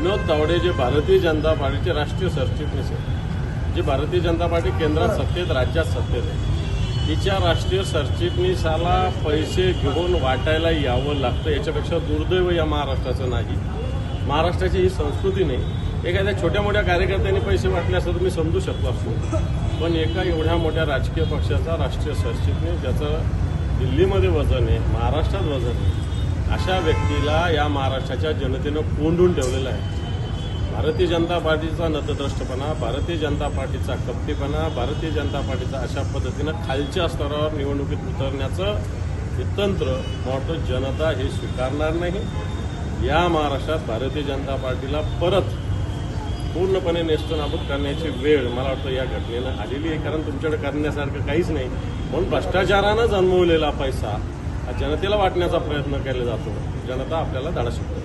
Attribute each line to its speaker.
Speaker 1: विनोद तावडे जे भारतीय जनता पार्टीचे राष्ट्रीय सरचिटणीस आहेत, जे भारतीय जनता पार्टी केंद्रात सत्तेत राज्यात सत्तेत आहे, तिच्या राष्ट्रीय सरचिटणीसाला पैसे घेऊन वाटायला यावं लागतं. याच्यापेक्षा दुर्दैव या महाराष्ट्राचं नाही. महाराष्ट्राची ही संस्कृती नाही. एखाद्या छोट्या मोठ्या कार्यकर्त्यांनी पैसे वाटले असं तुम्ही समजू शकतो असतो, पण एका एवढ्या मोठ्या राजकीय पक्षाचा राष्ट्रीय सरचिटणीस ज्याचं दिल्लीमध्ये वजन आहे, महाराष्ट्रात वजन आहे, अशा व्यक्तीला या महाराष्ट्राच्या जनतेनं कोंडून ठेवलेलं आहे. भारतीय जनता पार्टीचा नतद्रष्टपणा, भारतीय जनता पार्टीचा कपटीपणा, भारतीय जनता पार्टीचा अशा पद्धतीनं खालच्या स्तरावर निवडणुकीत उतरण्याचं हे तंत्र मला वाटतं जनता हे स्वीकारणार नाही. या महाराष्ट्रात भारतीय जनता पार्टीला परत पूर्णपणे नेस्तनाबूत करण्याची वेळ मला वाटतं या घटनेनं आलेली आहे. कारण तुमच्याकडे करण्यासारखं काहीच नाही, म्हणून भ्रष्टाचारानं जन्मवलेला पैसा हा जनतेला वाटण्याचा प्रयत्न केला जातो. जनता आपल्याला धाडा शिकवते.